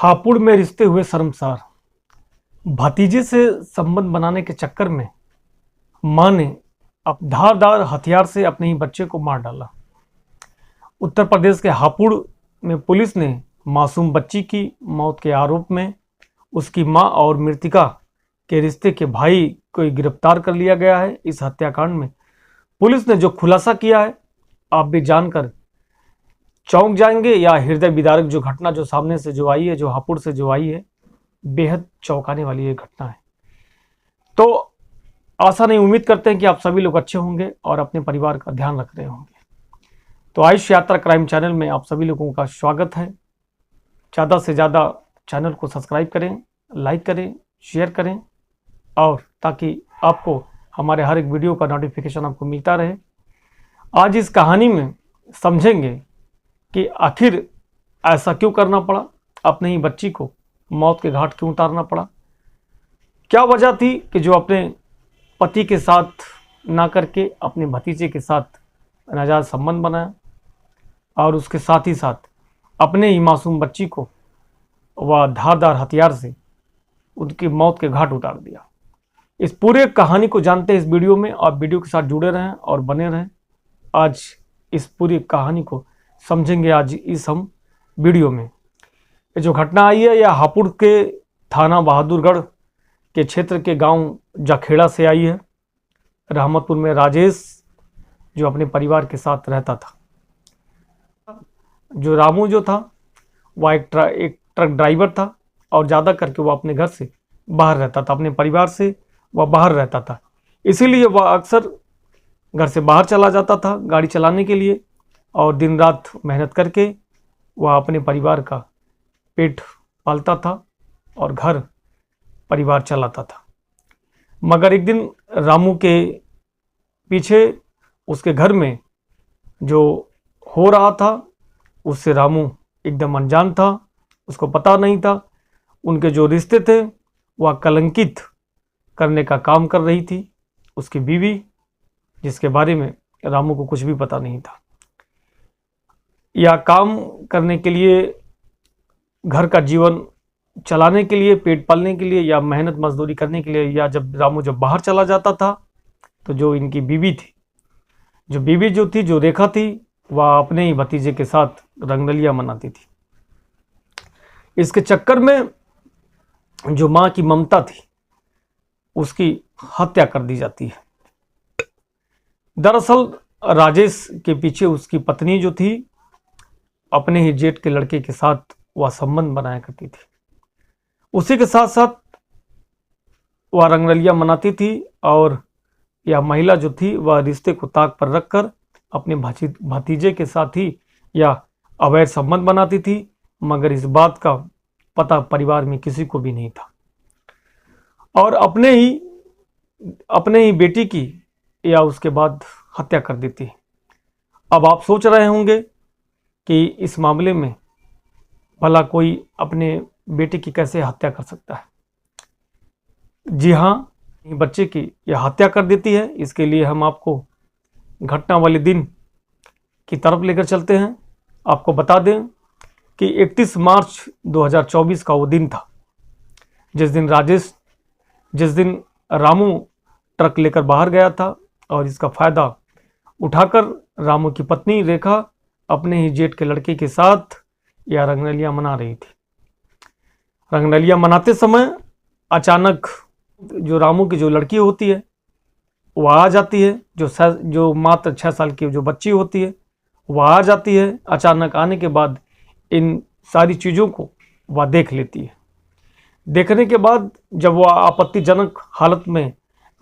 हापुड़ में रिश्ते हुए शर्मसार। भतीजे से संबंध बनाने के चक्कर में मां ने अब धारदार हथियार से अपने ही बच्चे को मार डाला। उत्तर प्रदेश के हापुड़ में पुलिस ने मासूम बच्ची की मौत के आरोप में उसकी मां और मृतका के रिश्ते के भाई को गिरफ्तार कर लिया गया है। इस हत्याकांड में पुलिस ने जो खुलासा किया है, आप भी जानकर चौंक जाएंगे। या हृदय विदारक जो घटना जो सामने से जो आई है, जो हापुड़ से जो आई है, बेहद चौंकाने वाली ये घटना है। तो आशा नहीं, उम्मीद करते हैं कि आप सभी लोग अच्छे होंगे और अपने परिवार का ध्यान रख रहे होंगे। तो आयुष यात्रा क्राइम चैनल में आप सभी लोगों का स्वागत है। ज़्यादा से ज़्यादा चैनल को सब्सक्राइब करें, लाइक करें, शेयर करें, और ताकि आपको हमारे हर एक वीडियो का नोटिफिकेशन आपको मिलता रहे। आज इस कहानी में समझेंगे कि आखिर ऐसा क्यों करना पड़ा, अपने ही बच्ची को मौत के घाट क्यों उतारना पड़ा, क्या वजह थी कि जो अपने पति के साथ ना करके अपने भतीजे के साथ नाजायज संबंध बनाया और उसके साथ ही साथ अपने ही मासूम बच्ची को वह धारदार हथियार से उनकी मौत के घाट उतार दिया। इस पूरे कहानी को जानते हैं इस वीडियो में, और वीडियो के साथ जुड़े रहें और बने रहें। आज इस पूरी कहानी को समझेंगे आज इस हम वीडियो में। ये जो घटना आई है, यह हापुड़ के थाना बहादुरगढ़ के क्षेत्र के गांव जखेड़ा से आई है। रहमतपुर में राजेश जो अपने परिवार के साथ रहता था। जो रामू जो था वह एक ट्रक ड्राइवर था, और ज़्यादा करके वह अपने घर से बाहर रहता था, अपने परिवार से वह बाहर रहता था। इसीलिए वह अक्सर घर से बाहर चला जाता था गाड़ी चलाने के लिए, और दिन रात मेहनत करके वह अपने परिवार का पेट पालता था और घर परिवार चलाता था। मगर एक दिन रामू के पीछे उसके घर में जो हो रहा था उससे रामू एकदम अनजान था, उसको पता नहीं था। उनके जो रिश्ते थे वह कलंकित करने का काम कर रही थी उसकी बीवी, जिसके बारे में रामू को कुछ भी पता नहीं था। या काम करने के लिए, घर का जीवन चलाने के लिए, पेट पालने के लिए, या मेहनत मजदूरी करने के लिए, या जब रामू बाहर चला जाता था तो जो इनकी बीवी थी, जो रेखा थी, वह अपने ही भतीजे के साथ रंगरलिया मनाती थी। इसके चक्कर में जो माँ की ममता थी उसकी हत्या कर दी जाती है। दरअसल राजेश के पीछे उसकी पत्नी जो थी, अपने ही जेठ के लड़के के साथ वह संबंध बनाया करती थी। उसी के साथ साथ वह रंगरलिया मनाती थी, और यह महिला जो थी वह रिश्ते को ताक पर रखकर अपने भतीजे के साथ ही यह अवैध संबंध बनाती थी। मगर इस बात का पता परिवार में किसी को भी नहीं था, और अपने ही बेटी की या उसके बाद हत्या कर देती। अब आप सोच रहे होंगे कि इस मामले में भला कोई अपने बेटे की कैसे हत्या कर सकता है। जी हाँ, बच्चे की यह हत्या कर देती है। इसके लिए हम आपको घटना वाले दिन की तरफ लेकर चलते हैं। आपको बता दें कि 31 मार्च 2024 का वो दिन था जिस दिन रामू ट्रक लेकर बाहर गया था, और इसका फायदा उठाकर रामू की पत्नी रेखा अपने ही जेठ के लड़के के साथ यह रंगरलिया मना रही थी। रंगरलिया मनाते समय अचानक जो रामू की जो लड़की होती है वह आ जाती है, जो मात्र 6 साल की जो बच्ची होती है वह आ जाती है। अचानक आने के बाद इन सारी चीज़ों को वह देख लेती है। देखने के बाद जब वह आपत्तिजनक हालत में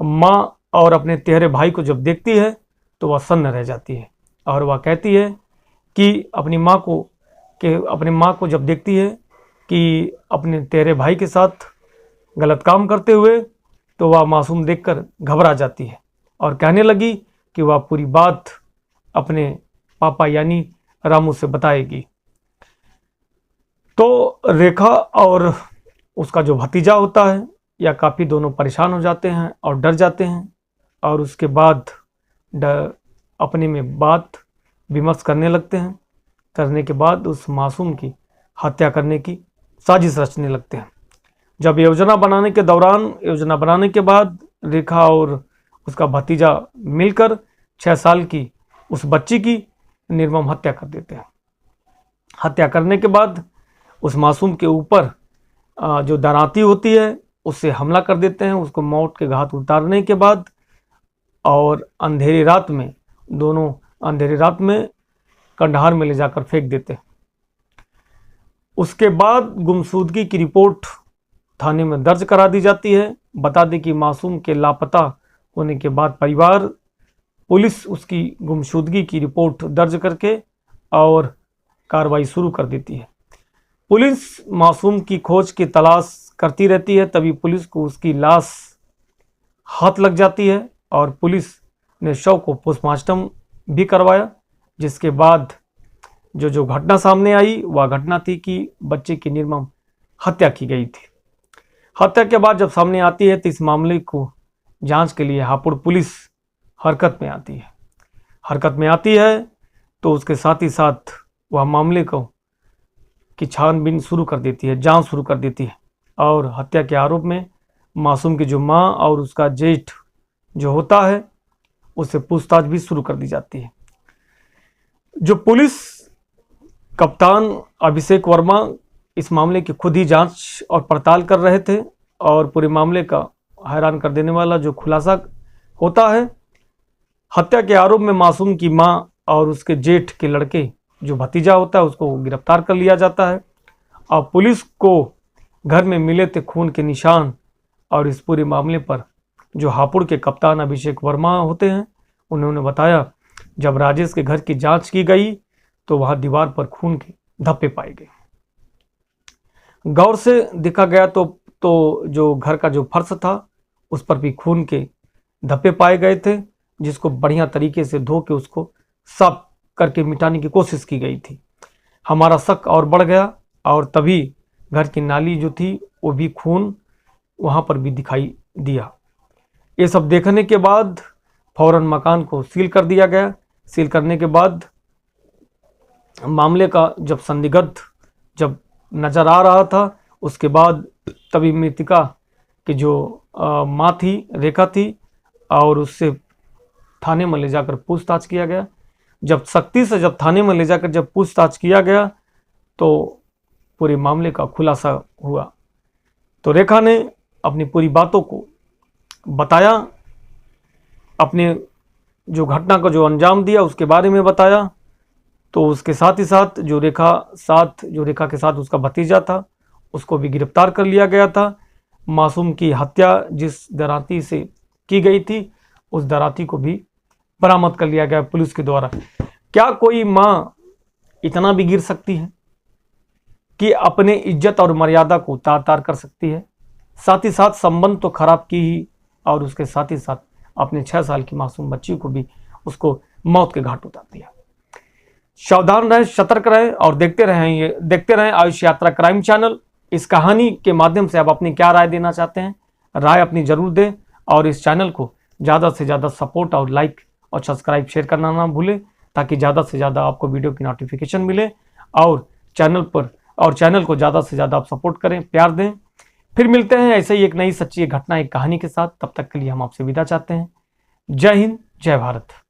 माँ और अपने तेहरे भाई को जब देखती है तो वह सन्न रह जाती है, और वह कहती है कि अपनी माँ को जब देखती है कि अपने तेरे भाई के साथ गलत काम करते हुए, तो वह मासूम देखकर घबरा जाती है और कहने लगी कि वह पूरी बात अपने पापा यानी रामू से बताएगी। तो रेखा और उसका जो भतीजा होता है या काफ़ी दोनों परेशान हो जाते हैं और डर जाते हैं, और उसके बाद अपने में बात विमर्श करने लगते हैं। करने के बाद उस मासूम की हत्या करने की साजिश रचने लगते हैं। जब योजना बनाने के बाद रेखा और उसका भतीजा मिलकर 6 साल की उस बच्ची की निर्मम हत्या कर देते हैं। हत्या करने के बाद उस मासूम के ऊपर जो दराती होती है उससे हमला कर देते हैं, उसको मौत के घाट उतारने के बाद, और अंधेरी रात में कंधार में ले जाकर फेंक देते हैं। उसके बाद गुमशुदगी की रिपोर्ट थाने में दर्ज करा दी जाती है। बता दें कि मासूम के लापता होने के बाद पुलिस उसकी गुमशुदगी की रिपोर्ट दर्ज करके और कार्रवाई शुरू कर देती है। पुलिस मासूम की खोज की तलाश करती रहती है। तभी पुलिस को उसकी लाश हाथ लग जाती है और पुलिस ने शव को पोस्टमार्टम भी करवाया, जिसके बाद जो घटना सामने आई वह घटना थी कि बच्चे की निर्मम हत्या की गई थी। हत्या के बाद जब सामने आती है तो इस मामले को जांच के लिए हापुड़ पुलिस हरकत में आती है तो उसके साथ ही साथ वह मामले की छानबीन शुरू कर देती है, जांच शुरू कर देती है, और हत्या के आरोप में मासूम की जो मां और उसका जेठ जो होता है उससे पूछताछ भी शुरू कर दी जाती है। जो पुलिस कप्तान अभिषेक वर्मा इस मामले की खुद ही जांच और पड़ताल कर रहे थे, और पूरे मामले का हैरान कर देने वाला जो खुलासा होता है, हत्या के आरोप में मासूम की मां और उसके जेठ के लड़के जो भतीजा होता है उसको गिरफ्तार कर लिया जाता है। और पुलिस को घर में मिले थे खून के निशान, और इस पूरे मामले पर जो हापुड़ के कप्तान अभिषेक वर्मा होते हैं उन्होंने बताया, जब राजेश के घर की जांच की गई तो वहां दीवार पर खून के धब्बे पाए गए। गौर से देखा गया तो जो घर का जो फर्श था उस पर भी खून के धब्बे पाए गए थे, जिसको बढ़िया तरीके से धो के उसको साफ करके मिटाने की कोशिश की गई थी। हमारा शक और बढ़ गया, और तभी घर की नाली जो थी वो भी खून वहां पर भी दिखाई दिया। ये सब देखने के बाद फौरन मकान को सील कर दिया गया। सील करने के बाद मामले का जब संदिग्ध जब नजर आ रहा था, उसके बाद तभी मृतिका की जो माँ थी, रेखा थी, और उससे थाने में ले जाकर पूछताछ किया गया। जब सख्ती से थाने में ले जाकर जब पूछताछ किया गया तो पूरे मामले का खुलासा हुआ। तो रेखा ने अपनी पूरी बातों को बताया, अपने जो घटना को जो अंजाम दिया उसके बारे में बताया। तो उसके साथ ही साथ जो रेखा के साथ उसका भतीजा था उसको भी गिरफ्तार कर लिया गया था। मासूम की हत्या जिस दराती से की गई थी उस दराती को भी बरामद कर लिया गया पुलिस के द्वारा। क्या कोई माँ इतना भी गिर सकती है कि अपने इज्जत और मर्यादा को तार-तार कर सकती है? साथ ही साथ संबंध तो खराब की ही, और उसके साथ ही साथ अपने 6 साल की मासूम बच्ची को भी उसको मौत के घाट उतार दिया। सावधान रहें, सतर्क रहें और देखते रहें आयुष यात्रा क्राइम चैनल। इस कहानी के माध्यम से आप अपनी क्या राय देना चाहते हैं, राय अपनी जरूर दें, और इस चैनल को ज़्यादा से ज़्यादा सपोर्ट और लाइक और सब्सक्राइब शेयर करना ना भूलें, ताकि ज़्यादा से ज़्यादा आपको वीडियो की नोटिफिकेशन मिले, और चैनल को ज़्यादा से ज़्यादा आप सपोर्ट करें, प्यार दें। फिर मिलते हैं ऐसे ही एक नई सच्ची घटना, एक कहानी के साथ। तब तक के लिए हम आपसे विदा चाहते हैं। जय हिंद, जय भारत।